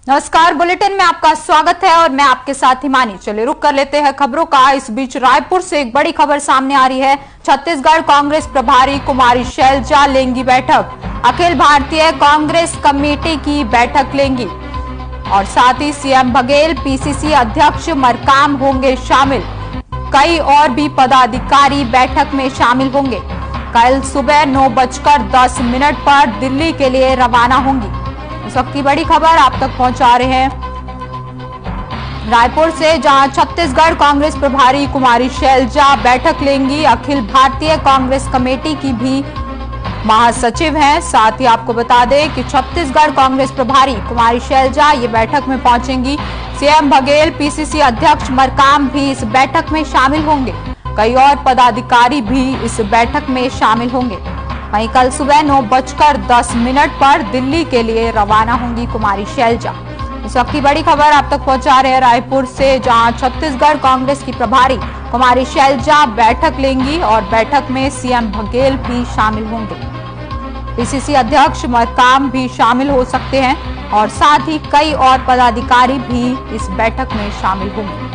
नमस्कार, बुलेटिन में आपका स्वागत है और मैं आपके साथ हिमानी। चलिए रुक कर लेते हैं खबरों का। इस बीच रायपुर से एक बड़ी खबर सामने आ रही है। छत्तीसगढ़ कांग्रेस प्रभारी कुमारी शैलजा लेंगी बैठक। अखिल भारतीय कांग्रेस कमेटी की बैठक लेंगी और साथ ही सीएम बघेल, पीसीसी अध्यक्ष मरकाम होंगे शामिल। कई और भी पदाधिकारी बैठक में शामिल होंगे। कल सुबह 9:10 पर दिल्ली के लिए रवाना होंगी। इस वक्त की बड़ी खबर आप तक पहुंचा रहे हैं रायपुर से, जहां छत्तीसगढ़ कांग्रेस प्रभारी कुमारी शैलजा बैठक लेंगी। अखिल भारतीय कांग्रेस कमेटी की भी महासचिव हैं। साथ ही आपको बता दें कि छत्तीसगढ़ कांग्रेस प्रभारी कुमारी शैलजा ये बैठक में पहुंचेंगी। सीएम बघेल, पीसीसी अध्यक्ष मरकाम भी इस बैठक में शामिल होंगे। कई और पदाधिकारी भी इस बैठक में शामिल होंगे। वहीं कल सुबह 9:10 पर दिल्ली के लिए रवाना होंगी कुमारी शैलजा। इस वक्त की बड़ी खबर आप तक पहुंचा रहे हैं रायपुर से, जहां छत्तीसगढ़ कांग्रेस की प्रभारी कुमारी शैलजा बैठक लेंगी और बैठक में सीएम बघेल भी शामिल होंगे। पीसीसी अध्यक्ष मरकाम भी शामिल हो सकते हैं और साथ ही कई और पदाधिकारी भी इस बैठक में शामिल होंगे।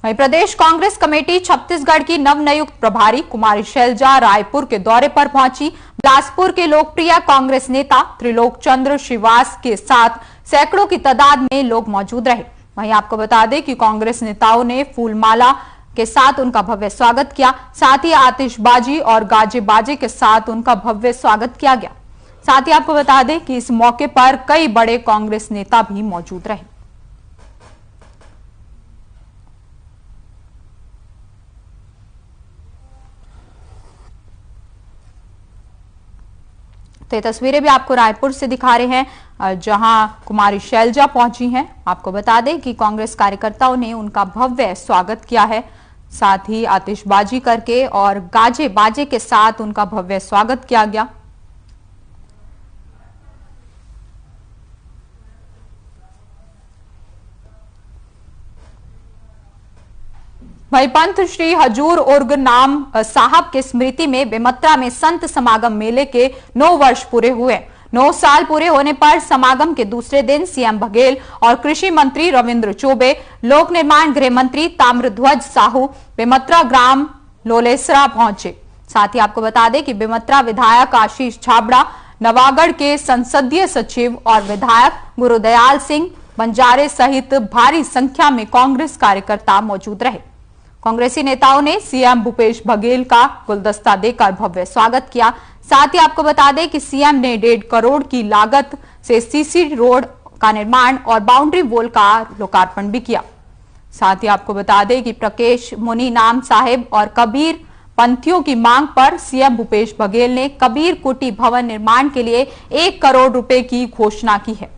वहीं प्रदेश कांग्रेस कमेटी छत्तीसगढ़ की नवनियुक्त प्रभारी कुमारी शैलजा रायपुर के दौरे पर पहुंची। बिलासपुर के लोकप्रिय कांग्रेस नेता त्रिलोक चंद्र श्रीवास के साथ सैकड़ों की तादाद में लोग मौजूद रहे। वहीं आपको बता दें कि कांग्रेस नेताओं ने फूलमाला के साथ उनका भव्य स्वागत किया। साथ ही आतिशबाजी और गाजे बाजे के साथ उनका भव्य स्वागत किया गया। साथ ही आपको बता दें कि इस मौके पर कई बड़े कांग्रेस नेता भी मौजूद रहे। तो ये तस्वीरें भी आपको रायपुर से दिखा रहे हैं, जहां कुमारी शैलजा पहुंची हैं। आपको बता दें कि कांग्रेस कार्यकर्ताओं ने उनका भव्य स्वागत किया है। साथ ही आतिशबाजी करके और गाजे बाजे के साथ उनका भव्य स्वागत किया गया। वहीं पंथ श्री हजूर उर्ग नाम साहब के स्मृति में बेमत्रा में संत समागम मेले के 9 वर्ष पूरे हुए। 9 साल पूरे होने पर समागम के दूसरे दिन सीएम बघेल और कृषि मंत्री रविंद्र चौबे, लोक निर्माण गृह मंत्री ताम्रध्वज साहू बेमत्रा ग्राम लोलेसरा पहुंचे। साथ ही आपको बता दें कि बेमत्रा विधायक आशीष छाबड़ा, नवागढ़ के संसदीय सचिव और विधायक गुरुदयाल सिंह बंजारे सहित भारी संख्या में कांग्रेस कार्यकर्ता मौजूद रहे। कांग्रेसी नेताओं ने सीएम भूपेश बघेल का गुलदस्ता देकर भव्य स्वागत किया। साथ ही आपको बता दें कि सीएम ने 1.5 करोड़ की लागत से सीसी रोड का निर्माण और बाउंड्री वॉल का लोकार्पण भी किया। साथ ही आपको बता दें कि प्रकेश मुनि नाम साहिब और कबीर पंथियों की मांग पर सीएम भूपेश बघेल ने कबीर कुटी भवन निर्माण के लिए 1 करोड़ रुपए की घोषणा की है।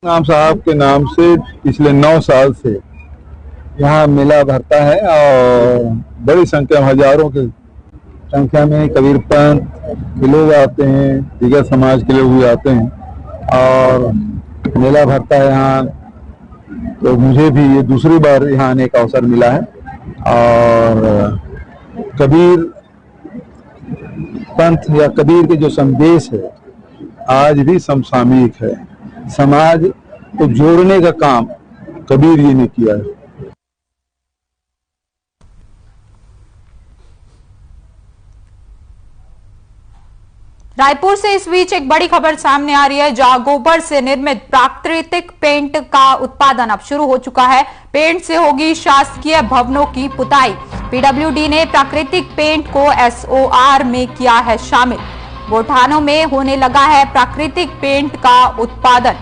नाम साहब के नाम से पिछले 9 साल से यहाँ मेला भरता है और बड़ी संख्या, हजारों की संख्या में कबीर पंथ के लोग आते हैं, दीगर समाज के लोग भी आते हैं और मेला भरता है यहाँ। तो मुझे भी ये दूसरी बार यहाँ आने का अवसर मिला है और कबीर पंथ या कबीर के जो संदेश है आज भी समसामयिक है। समाज को जोड़ने का काम कबीर जी ने किया है। रायपुर से इस बीच एक बड़ी खबर सामने आ रही है, जहां गोबर से निर्मित प्राकृतिक पेंट का उत्पादन अब शुरू हो चुका है। पेंट से होगी शासकीय भवनों की पुताई। पीडब्ल्यूडी ने प्राकृतिक पेंट को एसओआर में किया है शामिल। गोठानों में होने लगा है प्राकृतिक पेंट का उत्पादन।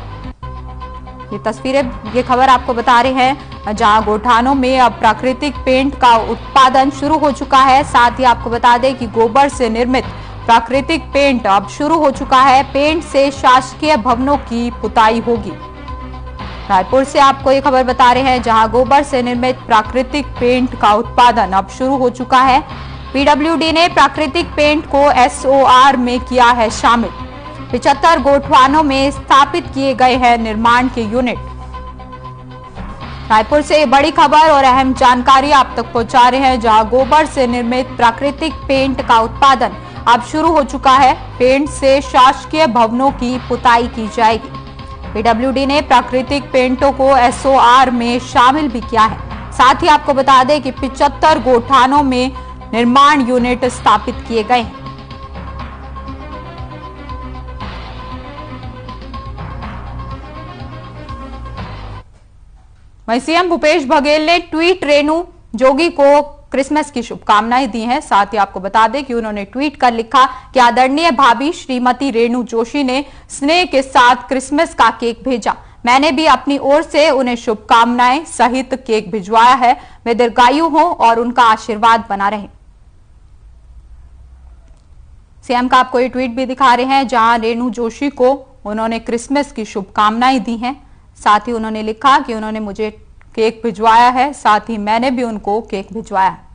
ये तस्वीरें, ये खबर आपको बता रहे हैं, जहां गोठानों में अब प्राकृतिक पेंट का उत्पादन शुरू हो चुका है। साथ ही आपको बता दें कि गोबर से निर्मित प्राकृतिक पेंट अब शुरू हो चुका है। पेंट से शासकीय भवनों की पुताई होगी। रायपुर से आपको ये खबर बता रहे हैं, जहां गोबर से निर्मित प्राकृतिक पेंट का उत्पादन अब शुरू हो चुका है। पीडब्ल्यूडी ने प्राकृतिक पेंट को एसओआर में किया है शामिल। 75 गोठवानों में स्थापित किए गए हैं निर्माण के यूनिट। रायपुर से बड़ी खबर और अहम जानकारी आप तक पहुंचा रहे हैं, जहां गोबर से निर्मित प्राकृतिक पेंट का उत्पादन अब शुरू हो चुका है। पेंट से शासकीय भवनों की पुताई की जाएगी। पीडब्ल्यूडी ने प्राकृतिक पेंटों को एसओआर में शामिल भी किया है। साथ ही आपको बता दें कि 75 गोठानों में निर्माण यूनिट स्थापित किए गए हैं। वहीं सीएम भूपेश बघेल ने ट्वीट रेणु जोगी को क्रिसमस की शुभकामनाएं दी हैं। साथ ही आपको बता दें कि उन्होंने ट्वीट कर लिखा कि आदरणीय भाभी श्रीमती रेणु जोशी ने स्नेह के साथ क्रिसमस का केक भेजा। मैंने भी अपनी ओर से उन्हें शुभकामनाएं सहित केक भिजवाया है। वे दीर्घायु हों और उनका आशीर्वाद बना रहे। सीएम का आपको ये ट्वीट भी दिखा रहे हैं, जहां रेणु जोशी को उन्होंने क्रिसमस की शुभकामनाएं दी हैं। साथ ही उन्होंने लिखा कि उन्होंने मुझे केक भिजवाया है, साथ ही मैंने भी उनको केक भिजवाया है।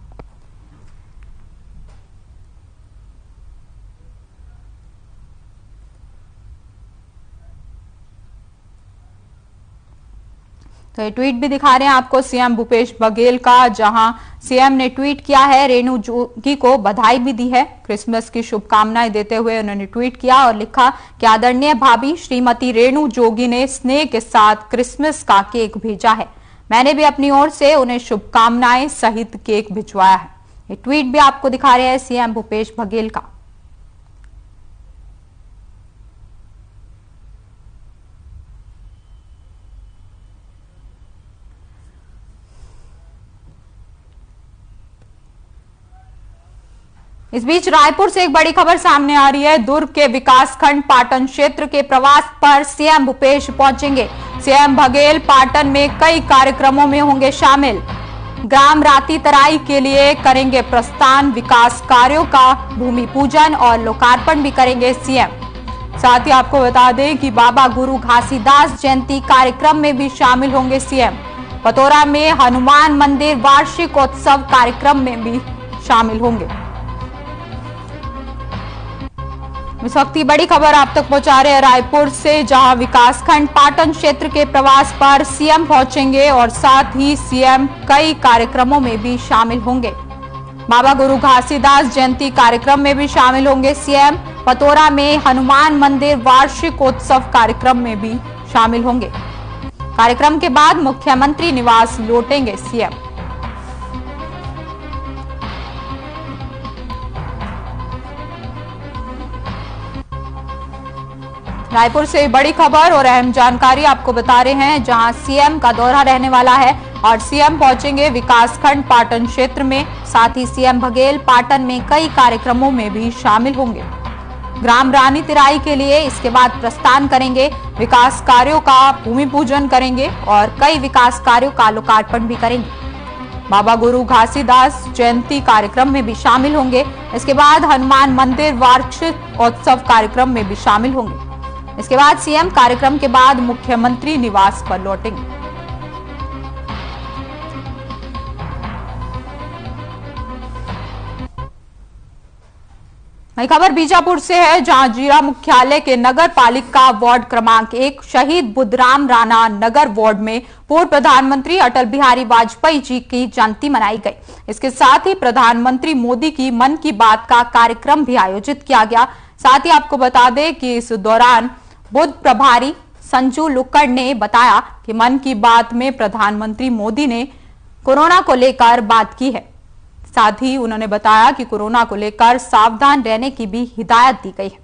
तो ये ट्वीट भी दिखा रहे हैं आपको सीएम भूपेश बघेल का, जहां सीएम ने ट्वीट किया है, रेणु जोगी को बधाई भी दी है। क्रिसमस की शुभकामनाएं देते हुए उन्होंने ट्वीट किया और लिखा कि आदरणीय भाभी श्रीमती रेणु जोगी ने स्नेह के साथ क्रिसमस का केक भेजा है। मैंने भी अपनी ओर से उन्हें शुभकामनाएं सहित केक भिजवाया है। ये ट्वीट भी आपको दिखा रहे हैं सीएम भूपेश बघेल का। इस बीच रायपुर से एक बड़ी खबर सामने आ रही है। दुर्ग के विकासखंड पाटन क्षेत्र के प्रवास पर सीएम भूपेश पहुंचेंगे। सीएम बघेल पाटन में कई कार्यक्रमों में होंगे शामिल। ग्राम राती तराई के लिए करेंगे प्रस्थान। विकास कार्यों का भूमि पूजन और लोकार्पण भी करेंगे सीएम। साथ ही आपको बता दें कि बाबा गुरु घासीदास जयंती कार्यक्रम में भी शामिल होंगे सीएम। पतोरा में हनुमान मंदिर वार्षिकोत्सव कार्यक्रम में भी शामिल होंगे। इस वक्त की बड़ी खबर आप तक पहुंचा रहे हैं रायपुर से, जहां विकासखंड पाटन क्षेत्र के प्रवास पर सीएम पहुंचेंगे और साथ ही सीएम कई कार्यक्रमों में भी शामिल होंगे। बाबा गुरु घासीदास जयंती कार्यक्रम में भी शामिल होंगे सीएम। पतोरा में हनुमान मंदिर वार्षिकोत्सव कार्यक्रम में भी शामिल होंगे। कार्यक्रम के बाद मुख्यमंत्री निवास लौटेंगे सीएम। रायपुर से बड़ी खबर और अहम जानकारी आपको बता रहे हैं, जहां सीएम का दौरा रहने वाला है और सीएम पहुंचेंगे विकासखंड पाटन क्षेत्र में। साथ ही सीएम बघेल पाटन में कई कार्यक्रमों में भी शामिल होंगे। ग्राम रानी तिराई के लिए इसके बाद प्रस्थान करेंगे। विकास कार्यों का भूमि पूजन करेंगे और कई विकास कार्यों का लोकार्पण भी करेंगे। बाबा गुरु घासीदास जयंती कार्यक्रम में भी शामिल होंगे। इसके बाद हनुमान मंदिर वार्षिकोत्सव कार्यक्रम में भी शामिल होंगे। इसके बाद सीएम कार्यक्रम के बाद मुख्यमंत्री निवास पर लौटेंगे। नई खबर बीजापुर से है, जहां जिला मुख्यालय के नगर पालिका वार्ड क्रमांक 1 शहीद बुद्धराम राणा नगर वार्ड में पूर्व प्रधानमंत्री अटल बिहारी वाजपेयी जी की जयंती मनाई गई। इसके साथ ही प्रधानमंत्री मोदी की मन की बात का कार्यक्रम भी आयोजित किया गया। साथ ही आपको बता दें कि इस दौरान बुद्ध प्रभारी संजू लुक्कड़ ने बताया कि मन की बात में प्रधानमंत्री मोदी ने कोरोना को लेकर बात की है। साथ ही उन्होंने बताया कि कोरोना को लेकर सावधान रहने की भी हिदायत दी गई है।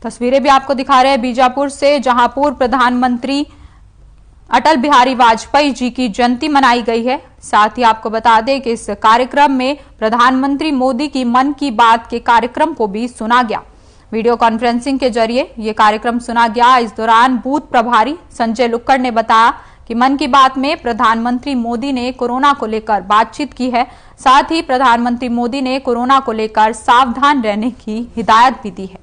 तस्वीरें भी आपको दिखा रहे हैं बीजापुर से, जहां पूर्व प्रधानमंत्री अटल बिहारी वाजपेयी जी की जयंती मनाई गई है। साथ ही आपको बता दें कि इस कार्यक्रम में प्रधानमंत्री मोदी की मन की बात के कार्यक्रम को भी सुना गया। वीडियो कॉन्फ्रेंसिंग के जरिए ये कार्यक्रम सुना गया। इस दौरान बूथ प्रभारी संजय लुक्कड़ ने बताया कि मन की बात में प्रधानमंत्री मोदी ने कोरोना को लेकर बातचीत की है। साथ ही प्रधानमंत्री मोदी ने कोरोना को लेकर सावधान रहने की हिदायत भी दी है।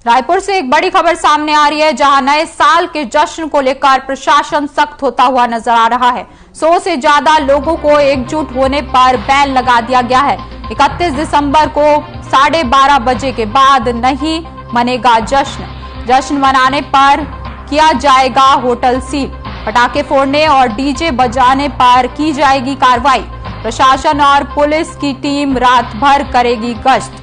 रायपुर से एक बड़ी खबर सामने आ रही है, जहां नए साल के जश्न को लेकर प्रशासन सख्त होता हुआ नजर आ रहा है। 100 से ज्यादा लोगों को एकजुट होने पर बैन लगा दिया गया है। 31 दिसंबर को 12:30 बजे के बाद नहीं मनेगा जश्न। जश्न मनाने पर किया जाएगा होटल सील। पटाखे फोड़ने और डीजे बजाने पर की जाएगी कार्रवाई। प्रशासन और पुलिस की टीम रात भर करेगी गश्त।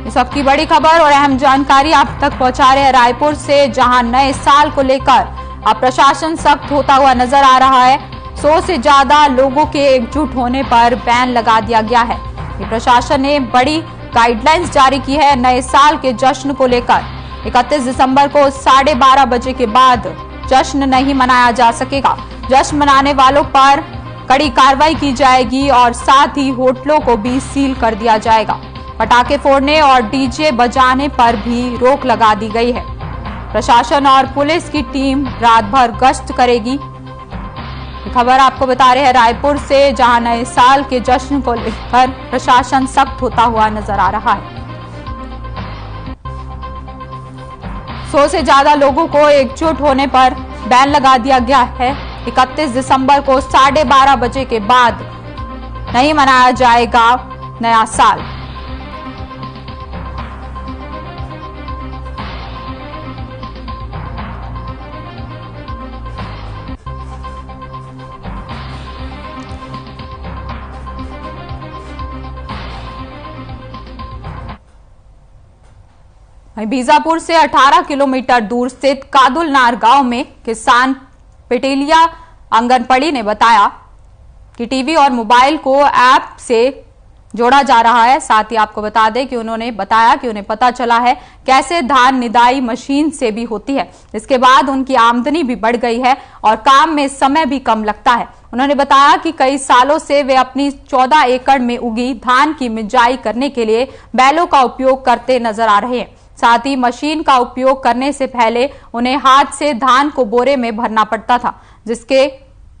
इस वक्त की बड़ी खबर और अहम जानकारी आप तक पहुंचा रहे हैं रायपुर से, जहां नए साल को लेकर अब प्रशासन सख्त होता हुआ नजर आ रहा है। 100 से ज्यादा लोगों के एकजुट होने पर बैन लगा दिया गया है। ये प्रशासन ने बड़ी गाइडलाइंस जारी की है नए साल के जश्न को लेकर। 31 दिसंबर को 12:30 बजे के बाद जश्न नहीं मनाया जा सकेगा। जश्न मनाने वालों पर कड़ी कार्रवाई की जाएगी और साथ ही होटलों को भी सील कर दिया जाएगा। पटाखे फोड़ने और डीजे बजाने पर भी रोक लगा दी गई है। प्रशासन और पुलिस की टीम रात भर गश्त करेगी। खबर आपको बता रहे हैं रायपुर से, जहां नए साल के जश्न को लेकर प्रशासन सख्त होता हुआ नजर आ रहा है। 100 से ज्यादा लोगों को एकजुट होने पर बैन लगा दिया गया है। 31 दिसंबर को 12:30 बजे के बाद नहीं मनाया जाएगा नया साल। बीजापुर से 18 किलोमीटर दूर स्थित कादुलनार गांव में किसान पेटेलिया आंगनपड़ी ने बताया कि टीवी और मोबाइल को ऐप से जोड़ा जा रहा है। साथ ही आपको बता दें कि उन्होंने बताया कि उन्हें पता चला है कैसे धान निदाई मशीन से भी होती है। इसके बाद उनकी आमदनी भी बढ़ गई है और काम में समय भी कम लगता है। उन्होंने बताया कि कई सालों से वे अपनी 14 एकड़ में उगी धान की मिंजाई करने के लिए बैलों का उपयोग करते नजर आ रहे हैं। साथ ही मशीन का उपयोग करने से पहले उन्हें हाथ से धान को बोरे में भरना पड़ता था, जिसके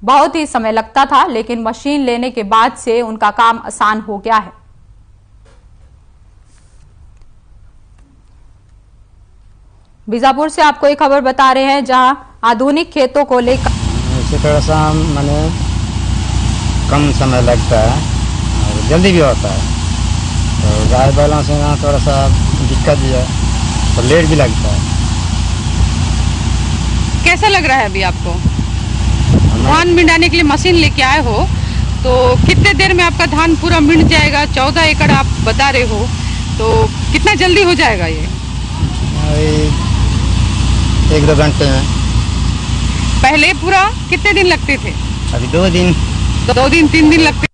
बहुत ही समय लगता था, लेकिन मशीन लेने के बाद से उनका काम आसान हो गया है। बीजापुर से आपको एक खबर बता रहे हैं, जहां आधुनिक खेतों को लेकर इससे थोड़ा सा माने कम समय लगता है और जल्दी भी होता है। तो गाय बैलों से यहाँ थोड़ा सा दिक्कत भी है और लेट भी लगता है। कैसा लग रहा है अभी आपको? धान मिंडाने के लिए मशीन लेके आए हो, तो कितने देर में आपका धान पूरा मिंड जाएगा? 14 एकड़ आप बता रहे हो, तो कितना जल्दी हो जाएगा ये? 1-2 घंटे में। पहले पूरा कितने दिन लगते थे? अभी 2 दिन 3 दिन लगते।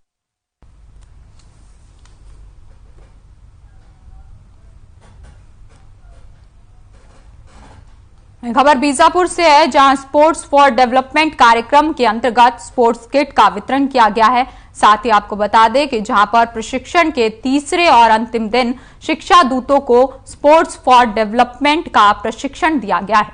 खबर बीजापुर से है, जहां स्पोर्ट्स फॉर डेवलपमेंट कार्यक्रम के अंतर्गत स्पोर्ट्स किट का वितरण किया गया है। साथ ही आपको बता दें कि जहां पर प्रशिक्षण के तीसरे और अंतिम दिन शिक्षा दूतों को स्पोर्ट्स फॉर डेवलपमेंट का प्रशिक्षण दिया गया है।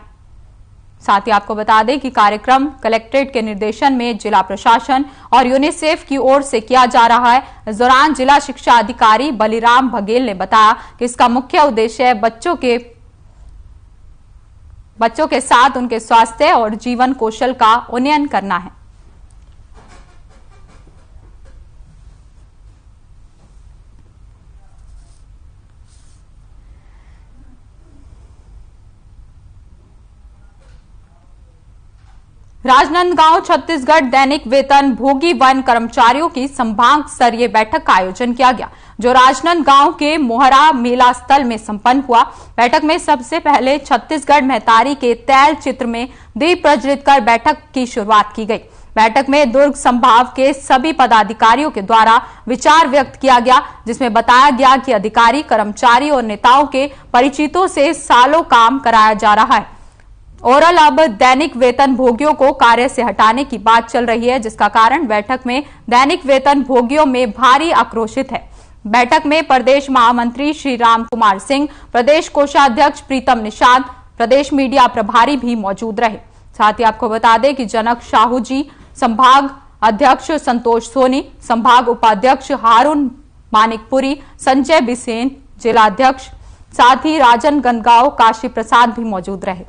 साथ ही आपको बता दें कि कार्यक्रम कलेक्ट्रेट के निर्देशन में जिला प्रशासन और यूनिसेफ की ओर से किया जा रहा है। इस दौरान जिला शिक्षा अधिकारी बलिराम बघेल ने बताया कि इसका मुख्य उद्देश्य बच्चों के साथ उनके स्वास्थ्य और जीवन कौशल का उन्नयन करना है। राजनांदगांव छत्तीसगढ़ दैनिक वेतन भोगी वन कर्मचारियों की संभाग स्तरीय बैठक का आयोजन किया गया, जो राजनांदगांव के मोहरा मेला स्थल में संपन्न हुआ। बैठक में सबसे पहले छत्तीसगढ़ महतारी के तैल चित्र में दीप प्रज्वलित कर बैठक की शुरुआत की गई। बैठक में दुर्ग संभाग के सभी पदाधिकारियों के द्वारा विचार व्यक्त किया गया, जिसमें बताया गया कि अधिकारी, कर्मचारी और नेताओं के परिचितों से सालों काम कराया जा रहा है। ओवरऑल अब दैनिक वेतन भोगियों को कार्य से हटाने की बात चल रही है, जिसका कारण बैठक में दैनिक वेतन भोगियों में भारी आक्रोशित है। बैठक में प्रदेश महामंत्री श्री राम कुमार सिंह, प्रदेश कोषाध्यक्ष प्रीतम निषाद, प्रदेश मीडिया प्रभारी भी मौजूद रहे। साथ ही आपको बता दें कि जनक साहू जी, संभाग अध्यक्ष संतोष सोनी, संभाग उपाध्यक्ष हारून मानिकपुरी, संजय बिसेन, जिलाध्यक्ष साथ ही राजनांदगांव काशी प्रसाद भी मौजूद रहे।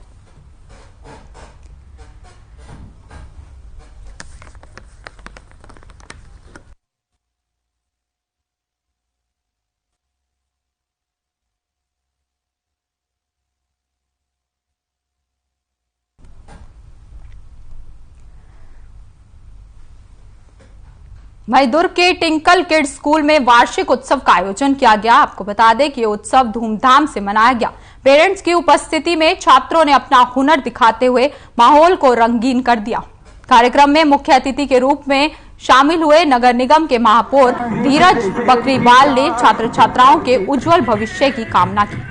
वहीं दुर्ग के टिंकल किड्स स्कूल में वार्षिक उत्सव का आयोजन किया गया। आपको बता दें कि ये उत्सव धूमधाम से मनाया गया। पेरेंट्स की उपस्थिति में छात्रों ने अपना हुनर दिखाते हुए माहौल को रंगीन कर दिया। कार्यक्रम में मुख्य अतिथि के रूप में शामिल हुए नगर निगम के महापौर धीरज बकरीवाल ने छात्र छात्राओं के उज्जवल भविष्य की कामना की।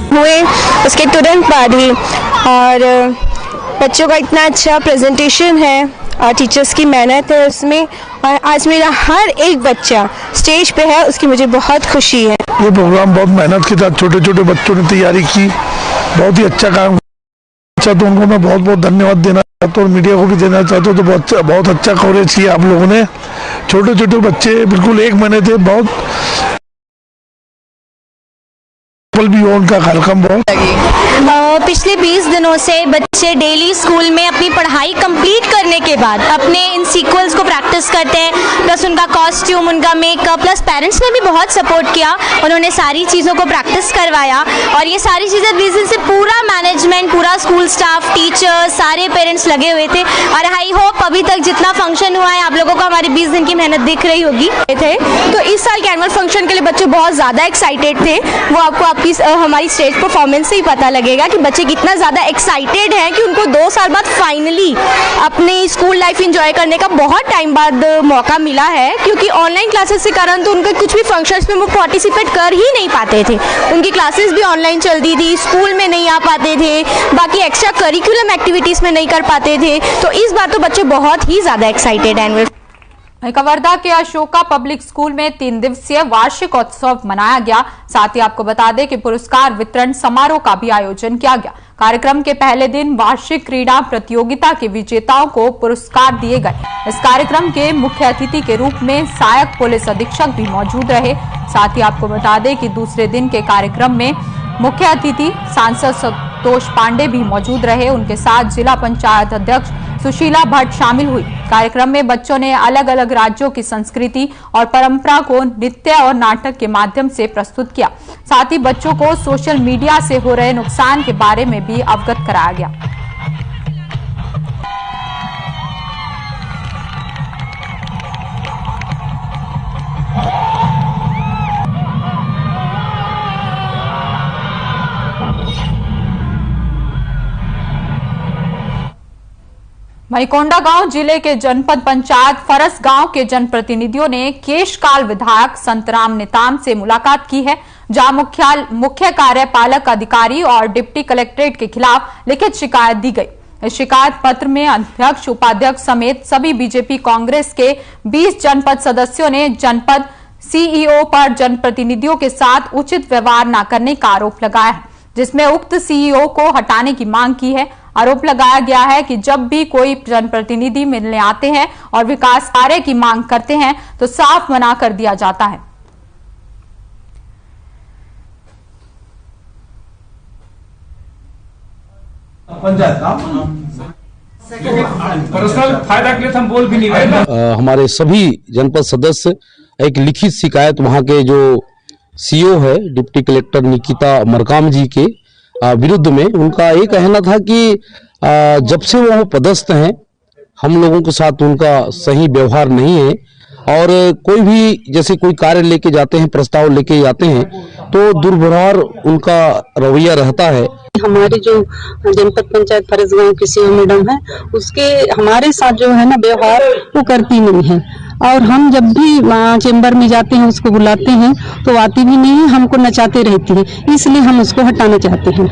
हुए उसके तुरंत बाद ही, और बच्चों का इतना अच्छा प्रेजेंटेशन है और टीचर्स की मेहनत है उसमें, और आज मेरा हर एक बच्चा स्टेज पे है, उसकी मुझे बहुत खुशी है। ये प्रोग्राम बहुत मेहनत के साथ छोटे छोटे बच्चों ने तैयारी की, बहुत ही अच्छा काम किया, तो उनको मैं बहुत बहुत धन्यवाद देना चाहता हूँ और मीडिया को भी देना चाहता हूँ। तो बहुत अच्छा कवरेज किया आप लोगों ने। छोटे छोटे बच्चे बिल्कुल 1 महीने थे, बहुत भी हो उनका कार्यक्रम बहुत। पिछले 20 दिनों से बच्चे डेली स्कूल में अपनी पढ़ाई कंप्लीट करने के बाद अपने इन सीक्वल्स को प्रैक्टिस करते हैं, प्लस उनका कॉस्ट्यूम, उनका मेकअप, प्लस पेरेंट्स ने भी बहुत सपोर्ट किया, उन्होंने सारी चीज़ों को प्रैक्टिस करवाया। और ये सारी चीज़ें 20 दिन से पूरा मैनेजमेंट, पूरा स्कूल स्टाफ, टीचर्स, सारे पेरेंट्स लगे हुए थे। और आई होप अभी तक जितना फंक्शन हुआ है आप लोगों को हमारी 20 दिन की मेहनत दिख रही होगी। तो इस साल के एनुअल फंक्शन के लिए बच्चे बहुत ज़्यादा एक्साइटेड थे। वो आपको हमारी स्टेज परफॉर्मेंस से ही पता लगेगा कि बच्चे कितना ज़्यादा एक्साइटेड हैं कि उनको 2 साल बाद फाइनली अपनी स्कूल लाइफ एंजॉय करने का बहुत टाइम बाद मौका मिला है। क्योंकि ऑनलाइन क्लासेस के कारण तो उनके कुछ भी फंक्शंस में वो पार्टिसिपेट कर ही नहीं पाते थे। उनकी क्लासेस भी ऑनलाइन चलती थी, स्कूल में नहीं आ पाते थे, बाकी एक्स्ट्रा करिकुलम एक्टिविटीज़ में नहीं कर पाते थे। तो इस बार तो बच्चे बहुत ही ज़्यादा एक्साइटेड हैं। कवर्धा के अशोका पब्लिक स्कूल में 3 दिवसीय वार्षिक उत्सव मनाया गया। साथ ही आपको बता दें कि पुरस्कार वितरण समारोह का भी आयोजन किया गया। कार्यक्रम के पहले दिन वार्षिक क्रीड़ा प्रतियोगिता के विजेताओं को पुरस्कार दिए गए। इस कार्यक्रम के मुख्य अतिथि के रूप में सहायक पुलिस अधीक्षक भी मौजूद रहे। साथ ही आपको बता दें कि दूसरे दिन के कार्यक्रम में मुख्य अतिथि सांसद संतोष पांडे भी मौजूद रहे। उनके साथ जिला पंचायत अध्यक्ष सुशीला भट्ट शामिल हुई। कार्यक्रम में बच्चों ने अलग अलग राज्यों की संस्कृति और परंपरा को नृत्य और नाटक के माध्यम से प्रस्तुत किया। साथ ही बच्चों को सोशल मीडिया से हो रहे नुकसान के बारे में भी अवगत कराया गया। वहीं कोंडागांव जिले के जनपद पंचायत फरस गांव के जनप्रतिनिधियों ने केशकाल विधायक संतराम नेताम से मुलाकात की है, जहां मुख्य कार्यपालक अधिकारी और डिप्टी कलेक्ट्रेट के खिलाफ लिखित शिकायत दी गई। इस शिकायत पत्र में अध्यक्ष, उपाध्यक्ष समेत सभी बीजेपी कांग्रेस के 20 जनपद सदस्यों ने जनपद सीईओ पर जनप्रतिनिधियों के साथ उचित व्यवहार न करने का आरोप लगाया है, जिसमें उक्त सीईओ को हटाने की मांग की है। आरोप लगाया गया है कि जब भी कोई जनप्रतिनिधि मिलने आते हैं और विकास कार्य की मांग करते हैं तो साफ मना कर दिया जाता है। पर्सनल फायदा के लिए हम बोल भी नहीं रहे। हमारे सभी जनपद सदस्य एक लिखित शिकायत वहां के जो सीईओ है डिप्टी कलेक्टर निकिता मरकाम जी के विरुद्ध में, उनका ये कहना था कि जब से वो पदस्थ हैं हम लोगों के साथ उनका सही व्यवहार नहीं है, और कोई भी जैसे कोई कार्य लेके जाते हैं, प्रस्ताव लेके जाते हैं तो दुर्व्यवहार उनका रवैया रहता है। हमारी जो जनपद पंचायत फरस गांव की सीईओ मैडम है, उसके हमारे साथ जो है ना व्यवहार वो करती नहीं है, और हम जब भी चेंबर में जाते हैं उसको बुलाते हैं तो आती भी नहीं है, हमको नचाते रहती है, इसलिए हम उसको हटाना चाहते हैं।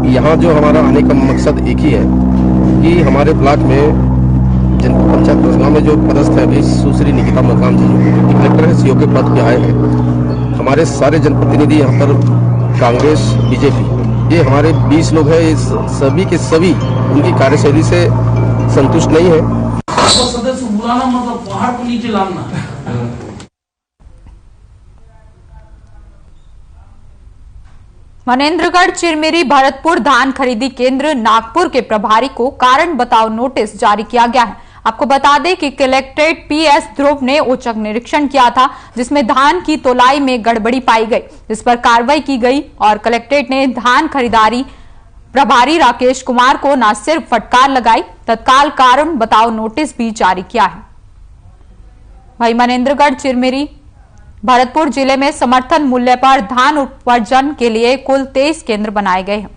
यहाँ जो हमारा आने का मकसद एक ही है कि हमारे ब्लॉक में जनपद पंचायत फरस गांव में जो पदस्थ है अभी सुश्री निकिता मरकाम जी जो कलेक्टर है सीईओ के पद पे आए हैं। हमारे सारे जनप्रतिनिधि यहाँ पर कांग्रेस, बीजेपी, ये हमारे 20 लोग हैं, सभी के सभी उनकी कार्यशैली से संतुष्ट नहीं है। सदस्य बुलाना मतलब पहाड़ को नीचे लाना। मनेन्द्रगढ़ चिरमिरी भरतपुर धान खरीदी केंद्र नागपुर के प्रभारी को कारण बताओ नोटिस जारी किया गया है। आपको बता दें कि कलेक्ट्रेट पीएस ध्रुव ने औचक निरीक्षण किया था, जिसमें धान की तोलाई में गड़बड़ी पाई गई, जिस पर कार्रवाई की गई और कलेक्ट्रेट ने धान खरीदारी प्रभारी राकेश कुमार को न सिर्फ फटकार लगाई, तत्काल कारण बताओ नोटिस भी जारी किया है। वहीं मनेन्द्रगढ़ चिरमिरी भरतपुर जिले में समर्थन मूल्य पर धान उपार्जन के लिए कुल 23 केंद्र बनाए गए हैं।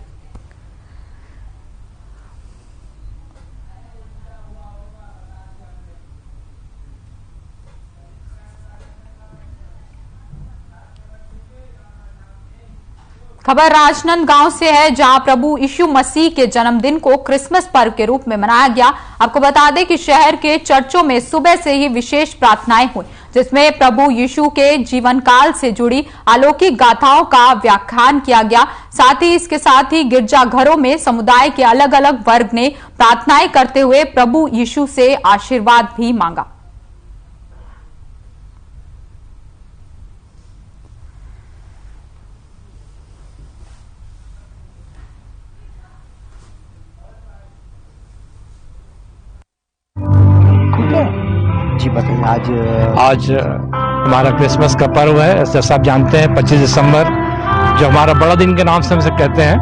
खबर राजनांदगांव से है, जहां प्रभु यीशु मसीह के जन्मदिन को क्रिसमस पर्व के रूप में मनाया गया। आपको बता दें कि शहर के चर्चों में सुबह से ही विशेष प्रार्थनाएं हुई, जिसमें प्रभु यीशु के जीवन काल से जुड़ी अलौकिक गाथाओं का व्याख्यान किया गया। साथ ही इसके साथ ही गिरजाघरों में समुदाय के अलग अलग वर्ग ने प्रार्थनाएं करते हुए प्रभु यीशु से आशीर्वाद भी मांगा। जी बताइए। आज हमारा क्रिसमस का पर्व है, जैसा आप जानते हैं 25 दिसंबर, जो हमारा बड़ा दिन के नाम से हम इसे कहते हैं।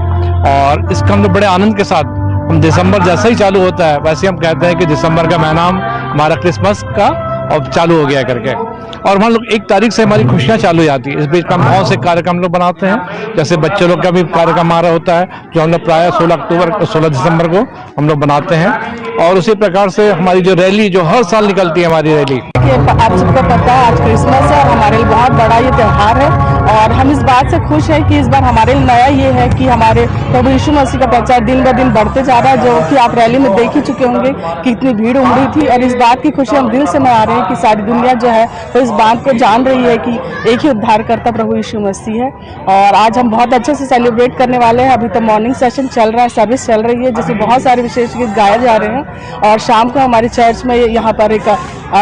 और इसका हम लोग बड़े आनंद के साथ, हम दिसंबर जैसा ही चालू होता है वैसे हम कहते हैं कि दिसंबर का महीना हमारा क्रिसमस का अब चालू हो गया करके। और हम लोग 1 तारीख से हमारी खुशियां चालू हो जाती है। इस बीच में हम बहुत से कार्यक्रम लोग बनाते हैं, जैसे बच्चे लोग का भी कार्यक्रम हमारा होता है, जो हम लोग प्राय 16 दिसंबर को हम लोग बनाते हैं। और उसी प्रकार से हमारी जो रैली जो हर साल निकलती है, हमारी रैली, आप सबको पता है आज क्रिसमस है और हमारे लिए बहुत बड़ा ये त्यौहार है। और हम इस बात से खुश हैं कि इस बार हमारे लिए नया ये है कि हमारे प्रभु यीशु मसीह का प्रचार दिन ब दिन बढ़ते जा रहा है, जो कि आप रैली में देख ही चुके होंगे कि इतनी भीड़ उमड़ी थी। और इस बात की खुशी हम दिल से मना रहे हैं कि सारी दुनिया जो है वो इस बात को जान रही है कि एक ही उद्धारकर्ता प्रभु यीशु मसीह है। और आज हम बहुत अच्छे से सेलिब्रेट करने वाले हैं। अभी तो मॉर्निंग सेशन चल रहा है, सर्विस चल रही है, जिसमें बहुत सारे विशेष गीत गाए जा रहे हैं। और शाम को हमारी चर्च में यहाँ पर एक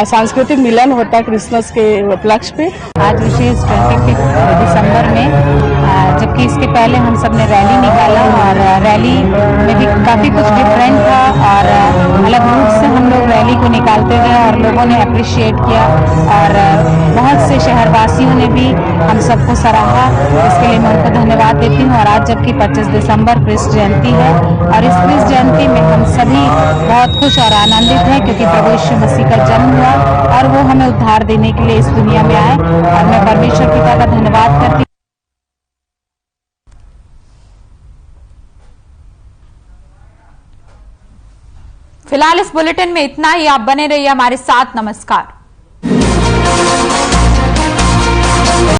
सांस्कृतिक मिलन होता है क्रिसमस के उपलक्ष्य पे। आज विशेष 25 दिसंबर में, जबकि इसके पहले हम सब ने रैली निकाला और रैली में भी काफ़ी कुछ डिफरेंट था और अलग रूप से हम लोग रैली को निकालते गए और लोगों ने अप्रिशिएट किया। और बहुत से शहरवासियों ने भी हम सबको सराहा, इसके लिए मैं उनको धन्यवाद देती हूँ। और आज जबकि 25 दिसंबर क्रिस्ट जयंती है और इस क्रिस्ट जयंती में हम सभी बहुत खुश और आनंदित हैं, क्योंकि प्रभु यीशु मसीह का जन्म हुआ और वो हमें उद्धार देने के लिए इस दुनिया में आए। और मैं परमेश्वर पिता का धन्यवाद करती हूँ। फिलहाल इस बुलेटिन में इतना ही। आप बने रहिए हमारे साथ। नमस्कार।